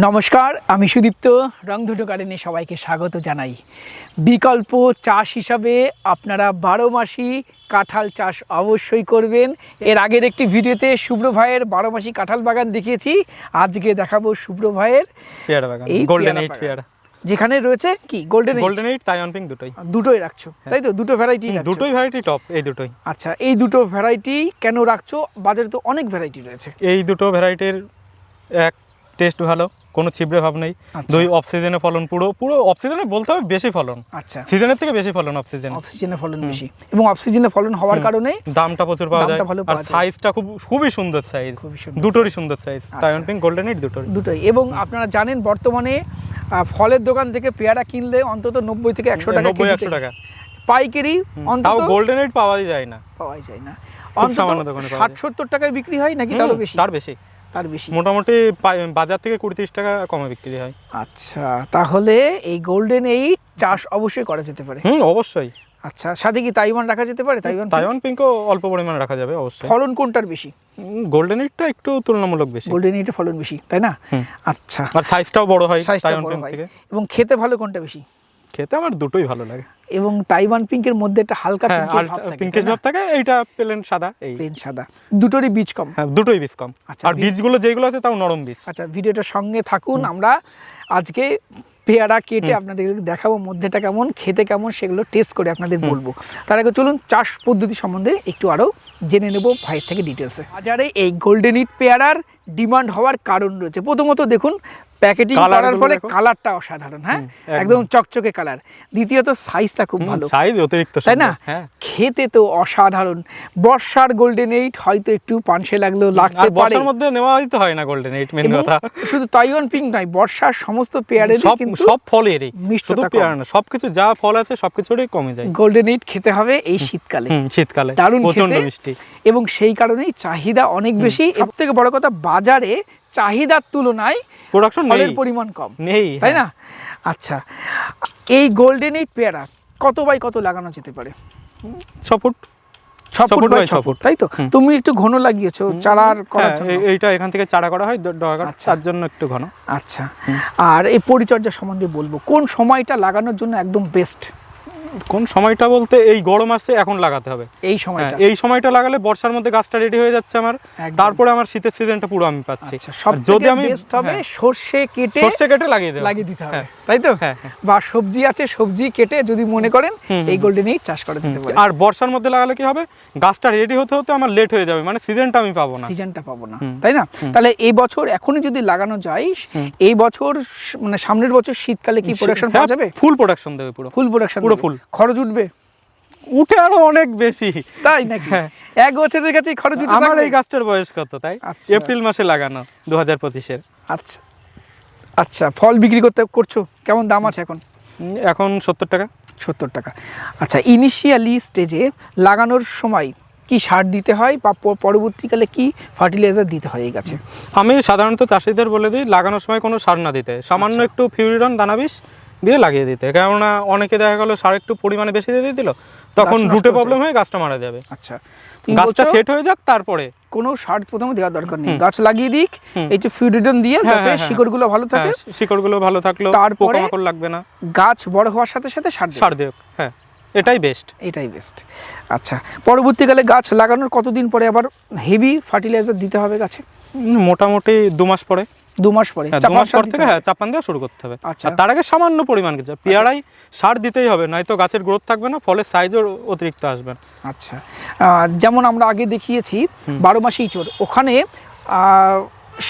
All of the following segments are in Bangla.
নমস্কার, আমি সুদীপ্ত। রংধনু গার্ডেনে সবাইকে স্বাগত জানাই। বিকল্প চাষ হিসাবে আপনারা 12 মাসি কাঁঠাল চাষ অবশ্যই করবেন। এর আগের একটি ভিডিওতে শুভ্র ভাইয়ের 12 মাসি কাঁঠাল বাগান দেখিয়েছি। আজকে দেখাবো শুভ্র ভাইয়ের পেয়ারা বাগান, গোল্ডেন 8 পেয়ারা, যেখানে রয়েছে কি গোল্ডেন 8 তাইওয়ান পিঙ্ক দুটোই রাখছো, তাই তো? দুটো ভ্যারাইটি রাখছো? দুটোই ভ্যারাইটি টপ, এই দুটোই। আচ্ছা, এই দুটো ভ্যারাইটি কেন রাখছো? বাজারে তো অনেক ভ্যারাইটি রয়েছে। এই দুটো ভ্যারাইটির এক টেস্ট ভালো, কোনো ছিবড়ে ভাব নেই। দুই অফ সিজনে ফলন, পুরো অফ সিজনে বলতে হবে বেশি ফলন। আচ্ছা, সিজনের থেকে বেশি ফলন অফ সিজনে ফলন বেশি, এবং অফ সিজনে ফলন হওয়ার কারণে দামটা প্রচুর পাওয়া যায়। আর সাইজটা খুবই সুন্দর সাইজ, দুটোরই সুন্দর সাইজ, তাইওয়ান পিঙ্ক গোল্ডেন 8 দুটোই। এবং আপনারা জানেন বর্তমানে ফলের দোকান থেকে পেয়ারা কিনলে অন্তত 90 থেকে 100 টাকা কেজি, 100 টাকা পাইকারি। অন্তত গোল্ডেন 8 পাওয়াই যায় না, অন্তত 60-70 টাকায় বিক্রি হয় নাকি তারও বেশি? তার বেশি মোটামুটি বাজার থেকে 20-30 টাকা কমে বিক্রি হয়। আচ্ছা, তাহলে এই গোল্ডেন 8 চাষ অবশ্যই করা যেতে পারে। অবশ্যই। আচ্ছা, সাথে কি তাইওয়ান রাখা যেতে পারে? তাইওয়ান পিঙ্কও অল্প পরিমাণে রাখা যাবে অবশ্যই। ফলন কোনটার বেশি? গোল্ডেন 8টা একটু তুলনামূলক বেশি। গোল্ডেন 8 এর ফলন বেশি, তাই না? আচ্ছা, আর সাইজটাও বড় হয় তাইওয়ান পিঙ্ক থেকে। এবং খেতে ভালো কোনটা বেশি? খেতে আমার দুটোই ভালো লাগে। এবং তাইওয়ান পিঙ্কের মধ্যে একটা হালকা পিঙ্কেশ ভাব থাকে, এইটা প্লেন সাদা, প্লেন সাদা। দুটোরই বীজ কম? হ্যাঁ, দুটোই বীজ কম। আর বীজগুলো যেগুলো আছে তাও নরম বীজ। আচ্ছা, ভিডিওটার সঙ্গে থাকুন। আমরা আজকে পেয়ারা কেটে আপনাদের দেখাবো মধ্যেটা কেমন, খেতে কেমন, সেগুলো টেস্ট করে আপনাদের বলবো। তার আগে চলুন চাষ পদ্ধতি সম্বন্ধে একটু আরো জেনে নেব ভাইয়ের থেকে ডিটেলসে। বাজারে এই গোল্ডেন 8 পেয়ারার ডিমান্ড হওয়ার কারণ রয়েছে। প্রথমত দেখুন, প্যাকেটিং করার ফলে কালারটা অসাধারণ, হ্যাঁ, একদম চকচকে কালার। দ্বিতীয়ত সাইজটা খুব ভালো, সাইজ অতিরিক্ত, তাই না? খেতে তো অসাধারণ। বর্ষার গোল্ডেন 8 হয়তো একটু পানসে লাগতে পারে, বর্ষার মধ্যে নেওয়া হয়তো হয় না গোল্ডেন 8, মেন কথা। শুধু তাইওয়ান পিঙ্ক নয়, বর্ষার সমস্ত পেয়ারেরই কিন্তু সব ফলেরই মিষ্টতা, পেয়ারা না, সবকিছু যা ফল আছে সবকিছুরই কমে যায়। গোল্ডেন 8 খেতে হবে এই শীতকালে, দারুণ প্রচন্ড মিষ্টি, এবং সেই কারণেই চাহিদা অনেক বেশি। সবথেকে বড় কথা, বাজারে চাহিদার তুলনায় ফলের পরিমাণ কম নেই, তাই না? আচ্ছা, এই গোল্ডেন 8 পেয়ারা কত বাই কত লাগানো যেতে পারে? 6 ফুট, 6 ফুট বাই 6 ফুট, তাই তো? তুমি একটু ঘন লাগিয়েছো চারার করার জন্য। এইটা এখান থেকে চারা করা হয় ডগা, তার জন্য একটু ঘন। আচ্ছা, আর এই পরিচর্যা সম্বন্ধে বলবো, কোন সময়টা লাগানোর জন্য একদম বেস্ট? কোন সময়টা বলতে এই গরম আসছে এখন লাগাতে হবে। এই সময়টা লাগালে বর্ষার মধ্যে গাছটা রেডি হয়ে যাচ্ছে আমার, তারপরে আমার শীতের সিজনটা পুরো আমি পাচ্ছি। যদি আমি বেস্ট হবে সরষে কেটে লাগিয়ে দিতে হবে, তাই তো? বা সবজি আছে, সবজি কেটে যদি মনে করেন এই গোল্ডেন 8 চাষ করা যেতে পারে। আর বর্ষার মধ্যে লাগালে কি হবে, গাছটা রেডি হতে হতে আমার লেট হয়ে যাবে, মানে সিজনটা আমি পাবো না, তাই না? তাহলে এই বছর এখনই যদি লাগানো যায়, এই বছর মানে সামনের বছর শীতকালে কি প্রোডাকশন পাওয়া যাবে? ফুল প্রোডাকশন দেবে, পুরো প্রোডাকশন, পুরো ফুল। খরচ উঠবে? উঠে আরো অনেক বেশি, তাই নাকি? এক বছরের কাছে খরচ উঠে? আমার এই গাছটার বয়স কত, তাই এপ্রিল মাসে লাগানো, 2025-এর। আচ্ছা আচ্ছা, ফল বিক্রি করছো, কেমন দাম আছে এখন? এখন 70 টাকা। 70 টাকা। আচ্ছা, ইনিশিয়ালি স্টেজে লাগানোর সময় কি সার দিতে হয়, বা পরবর্তীকালে কি ফার্টিলাইজার দিতে হয় এই গাছে? আমি সাধারণত চাষিদের বলে দিই, লাগানোর সময় কোনো সার না দিতে, সামান্য একটু ফিউরিডন দানাবিষ দিয়ে লাগিয়ে দিতে। কেননা অনেকে দেখা গেল সার একটু পরিমাণে বেশি দিয়ে দিল, তখন রুটে প্রবলেম হয়ে গাছটা মারা যাবে। আচ্ছা, গাছটা সেট হয়ে যাক, তারপরে কোনো সার প্রথমে দেওয়ার দরকার নেই, গাছ লাগিয়ে দিক, একটু ফিউরিডন দিয়ে, যাতে শিকড়গুলো ভালো থাকে। শিকড়গুলো ভালো থাকলো, তারপরে পোকামাকড় লাগবে না, গাছ বড় হওয়ার সাথে সাথে সার দিক। হ্যাঁ, এটাই বেস্ট। আচ্ছা, পরবর্তীকালে গাছ লাগানোর কতদিন পরে আবার হেভি ফার্টিলাইজার দিতে হবে গাছে? মোটামুটি 2 মাস পরে। 2 মাস পরে থেকে চাপান দেওয়া শুরু করতে হবে। আর তার আগে সামান্য পরিমাণ কিছু পেয়ারায় সার দিতেই হবে, নয়তো গাছের গ্রোথ থাকবে না, ফলের সাইজও অতিরিক্ত আসবে। আচ্ছা, যেমন আমরা আগে দেখিয়েছি 12 মাসি ইঁচড়, ওখানে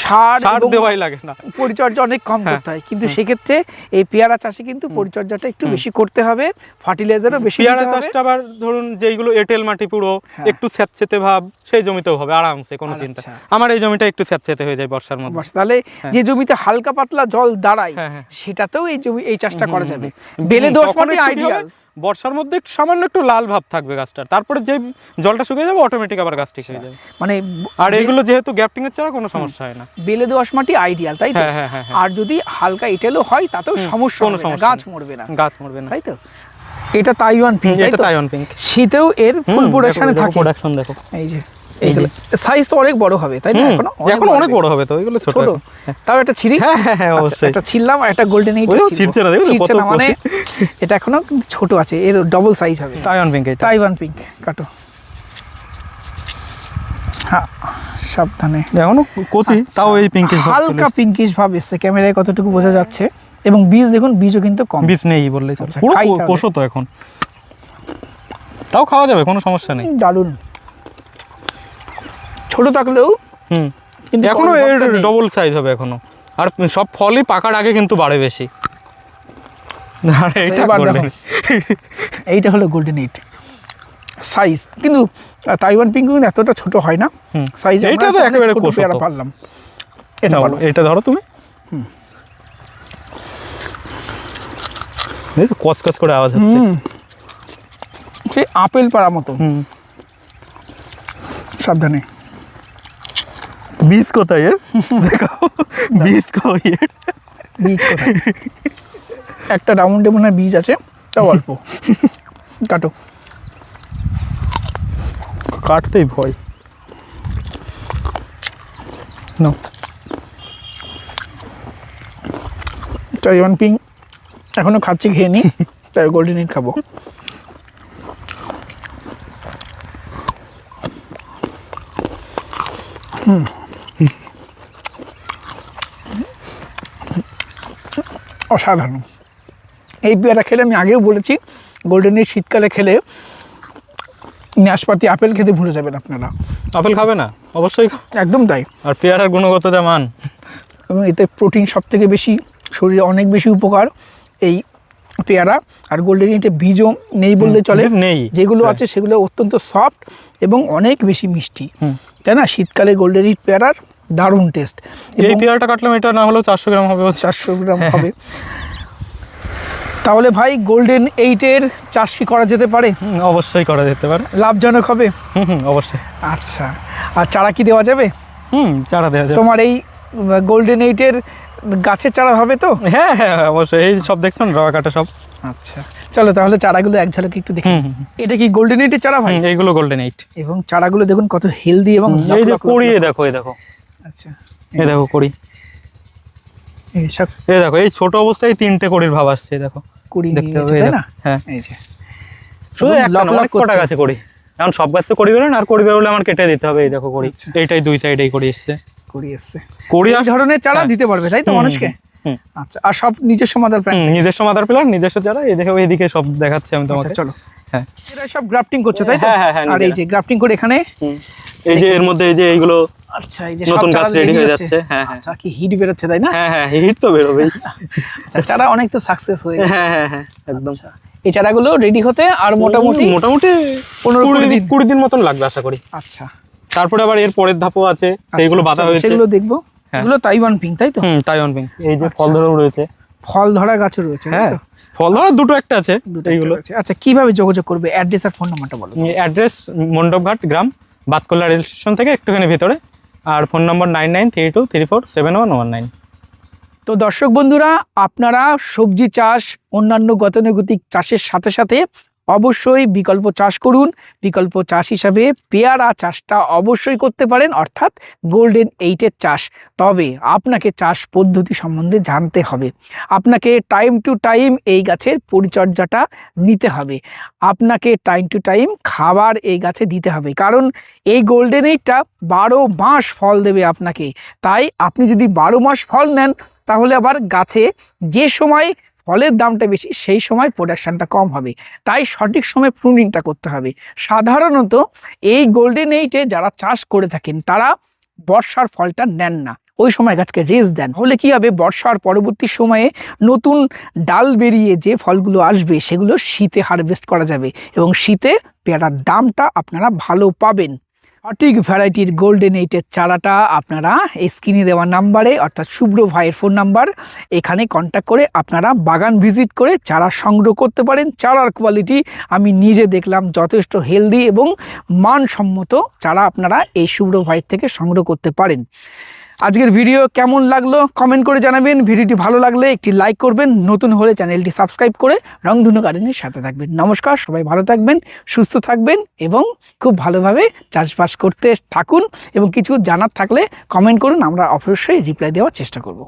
সার দেওয়াই লাগে না, পরিচর্যা অনেক কম করতে হয়, কিন্তু সেক্ষেত্রে এই পেয়ারা চাষে কিন্তু পরিচর্যাটা একটু বেশি করতে হবে, ফার্টিলাইজারও বেশি দিতে হবে। পেয়ারা চাষটা আবার ধরুন যেগুলো এঁটেল মাটি পুরো একটু স্যাঁতসেঁতে ভাব, সেই জমিতেও হবে আরামসে, কোনো চিন্তা। আমার এই জমিটা একটু স্যাঁতসেঁতে হয়ে যায় বর্ষার মধ্যে, তাহলে যে জমিতে হালকা পাতলা জল দাঁড়ায় সেটাতেও এই চাষটা করা যাবে। বেলে দোআঁশ মাটি আইডিয়াল। বর্ষার মধ্যে সামান্য একটু লাল ভাব থাকবে গাছটার, তারপরে যে জলটা শুকিয়ে যাবে অটোমেটিক আবার গাছ ঠিক হয়ে যাবে। মানে আর এগুলো যেহেতু গ্যাপটিং এর ছাড়া কোনো সমস্যা হয় না। বেলে দোআঁশ মাটি আইডিয়াল, তাই তো? আর যদি হালকা এঁটেলও হয় তাতেও সমস্যা হবে না, গাছ মরবে না, তাই তো? এটা তাইওয়ান পিঙ্ক, এটা তাইওয়ান পিঙ্ক। শীতেও এর ফুল প্রোডাকশনে থাকে। প্রোডাকশন দেখো, এই যে এইগুলো সাইজ তো অনেক বড় হবে তাই না? এখন অনেক বড় হবে তো, এগুলো ছোট। তাও একটা ছিঁড়ি। হ্যাঁ হ্যাঁ হ্যাঁ, অবশ্যই। একটা ছিললাম, একটা গোল্ডেন এইট ছিড়ছে না, দেখো কত মানে এটা এখনো কিন্তু ছোট আছে, এর ডবল সাইজ হবে। তাইওয়ান পিঙ্ক, এটা তাইওয়ান পিঙ্ক। কাটো। হ্যাঁ, সাবধানে। এখনো কচি, তাও এই পিঙ্কিশ ভাব, হালকা পিঙ্কিশ ভাব এসছে, ক্যামেরায় কতটুকু বোঝা যাচ্ছে। এবং বীজ দেখুন, বীজও কিন্তু কম, বীজ নেই বললেই চলে। আচ্ছা, পুরো খাই তাহলে। কোষো তো এখন, তাও খাওয়া যাবে, কোনো সমস্যা নেই। দারুণ। ছোট থাকলেও কিন্তু এখনো বড় এর ভাবটা নেই। ডবল সাইজ হবে এখনো। আর সব ফলই পাকার আগে কিন্তু বাড়ে বেশি। আর এইটা এবার দেখো, golden। এইটা হলো গোল্ডেন এইট সাইজ, কিন্তু তাইওয়ান পিঙ্ক কিন্তু এতটা ছোট হয় না সাইজ। এইটা তো একেবারে কোষো তো। পারলাম। এটা ভালো। এটা ধরো তুমি, দেখো কচকচ করে আওয়াজ হচ্ছে। সেই আপেল পাড়া মতো। সাবধানে। বীজ কোথায় এর? দেখো বীজ কই এর? বীজ কোথায়? একটা রাউন্ডে মনে হয় বীজ আছে, তাও অল্প। কাটো। কাটতেই ভয়। নো, তাইওয়ান পিঙ্ক এখনো খাচ্ছি, খেয়ে নি, তাই গোল্ডেন এইট খাবো। অসাধারণ। এই পেয়ারা খেলে, আমি আগেও বলেছি, গোল্ডেন এইট শীতকালে খেলে নাশপাতি আপেল খেতে ভুলে যাবেন আপনারা। আপেল খাবে না? অবশ্যই। একদম তাই। আর পেয়ারার গুণগত যা মান, এবং এতে প্রোটিন সব থেকে বেশি, শরীরে অনেক বেশি উপকার এই পেয়ারা। আর গোল্ডেন এইটে বীজও নেই বললে চলে, নেই। যেগুলো আছে সেগুলো অত্যন্ত সফট এবং অনেক বেশি মিষ্টি, তাই না? শীতকালে গোল্ডেন এইট পেয়ারার দারুণ টেস্ট। এই পেয়ারাটা কাটলাম, এটা না হলেও 400 গ্রাম হবে। 400 গ্রাম হবে। তাহলে ভাই, গোল্ডেন এইটের চাষ কি করা যেতে পারে? অবশ্যই করা যেতে পারে। লাভজনক হবে? অবশ্যই। আচ্ছা, আর চারা কি দেওয়া যাবে? চারা দেওয়া যাবে। তোমার এই গোল্ডেন এইটের গাছের চারা হবে তো? হ্যাঁ হ্যাঁ অবশ্যই, এই সব দেখছেন রওয়া কাটা সব। আচ্ছা, চলো তাহলে চারাগুলো এক ঝলকে একটু দেখি। এটা কি গোল্ডেন এইটের চারা ভাই? এইগুলো গোল্ডেন এইট। এবং চারাগুলো দেখুন কত হেলদি এবং এই যে কড়ি, দেখো এই দেখো। আচ্ছা, এই দেখো কড়ি, এই সব এই দেখো, এই ছোট অবস্থায় 3টে কড়ির ভাব আসছে, দেখো কুড়ি দেখতে নিয়েছে, হবে। তাই না? হ্যাঁ, এই যে শুধু একটা না, অনেক কটা গাছে কড়ি। এখন সব গাছে কড়ি বেরোয়, আর কড়ি বেরোলে আমার কেটে দিতে হবে। এই দেখো কড়ি, আচ্ছা। এইটাই দুই সাইডেই কড়ি এসছে। কুড়ি এসছে। কড়ি এই ধরনের চারা হ্যাঁ। দিতে পারবে, তাই তো মানুষকে? আচ্ছা, আর সব নিজস্ব মাদার প্ল্যান্ট? নিজস্ব মাদার প্ল্যান্ট, নিজস্ব চারা। এই দেখো এইদিকে সব দেখাচ্ছি আমি তোমাকে। চলো। হ্যাঁ, এরা সব গ্রাফটিং করছে, তাই তো? হ্যাঁ, হ্যাঁ, হ্যাঁ, আর এই যে গ্রাফটিং করে এখানে, এই যে এর মধ্যে এই যে এইগুলো আচ্ছা, এই যে নতুন সব গাছ চারা রেডি ready হয়ে হচ্ছে। যাচ্ছে। হ্যাঁ হ্যাঁ আচ্ছা, কি হিট বেরোচ্ছে, তাই না? হ্যাঁ হ্যাঁ, হিট তো বেরোবেই। আচ্ছা, চারা অনেক তো সাকসেস হয়ে গেছে। হ্যাঁ হ্যাঁ হ্যাঁ, একদম। আচ্ছা, এই চারাগুলো রেডি হতে আর মোটামুটি 15-20 দিন, 20 দিন মতন লাগবে আশা করি। আচ্ছা, তারপরে আবার এর পরের ধাপও আছে, সেইগুলো বাঁধা চলো, হয়েছে। সেগুলো দেখবো। এগুলো তাইওয়ান পিঙ্ক, তাই তো? Taiwan pink. এই যে ফল ধরেও রয়েছে। ফল ধরা গাছও রয়েছে, তাই হ্যাঁ, তো? ফল ধরা দুটো একটা আছে দুটো এইগুলো। রয়েছে। আচ্ছা, কিভাবে যোগাযোগ করবে? অ্যাড্রেস আর ফোন নাম্বারটা বলো। অ্যাড্রেস মণ্ডপঘাট গ্রাম, বাতকল্লা রেল স্টেশন থেকে একটুখানি ভিতরে। আর ফোন নম্বর 9932347119। তো দর্শক বন্ধুরা, আপনারা সবজি চাষ, অন্যান্য গতানুগতিক চাষের সাথে সাথে অবশ্যই বিকল্প চাষ করুন। বিকল্প চাষ হিসাবে পেয়ারা চাষটা অবশ্যই করতে পারেন, অর্থাৎ গোল্ডেন এইটের চাষ। তবে আপনাকে চাষ পদ্ধতি সম্বন্ধে জানতে হবে, আপনাকে টাইম টু টাইম এই গাছের পরিচর্যাটা নিতে হবে, আপনাকে টাইম টু টাইম খাবার এই গাছে দিতে হবে। কারণ এই গোল্ডেন এইটটা 12 মাস ফল দেবে আপনাকে। তাই আপনি যদি 12 মাস ফল নেন, তাহলে আবার গাছে যে সময় ফলের দামটা বেশি, সেই সময় প্রোডাকশনটা কম হবে। তাই সঠিক সময় প্রুনিংটা করতে হবে। সাধারণত এই গোল্ডেন এইটে যারা চাষ করে থাকেন, তারা বর্ষার ফলটা নেন না, ওই সময় গাছকে রেস্ট দেন। হলে কি হবে, বর্ষার পরবর্তী সময়ে নতুন ডাল বেরিয়ে যে ফলগুলো আসবে, সেগুলো শীতে হারভেস্ট করা যাবে এবং শীতে পেয়ারার দামটা আপনারা ভালো পাবেন। সঠিক ভ্যারাইটির গোল্ডেন এইটের চারাটা আপনারা স্ক্রিনে দেওয়া নাম্বারে, অর্থাৎ শুভ্র ভাইয়ের ফোন নাম্বার, এখানে কন্ট্যাক্ট করে আপনারা বাগান ভিজিট করে চারা সংগ্রহ করতে পারেন। চারার কোয়ালিটি আমি নিজে দেখলাম, যথেষ্ট হেলদি এবং মানসম্মত চারা আপনারা এই শুভ্র ভাইয়ের থেকে সংগ্রহ করতে পারেন। আজকের ভিডিও কেমন লাগলো কমেন্ট করে জানাবেন। ভিডিওটি ভালো লাগলে একটি লাইক করবেন, নতুন হলে চ্যানেলটি সাবস্ক্রাইব করে রংধনু গার্ডেনের সাথে থাকবেন। নমস্কার, সবাই ভালো থাকবেন, সুস্থ থাকবেন এবং খুব ভালোভাবে চাষবাস করতে থাকুন। এবং কিছু জানার থাকলে কমেন্ট করুন, আমরা অবশ্যই রিপ্লাই দেওয়ার চেষ্টা করব।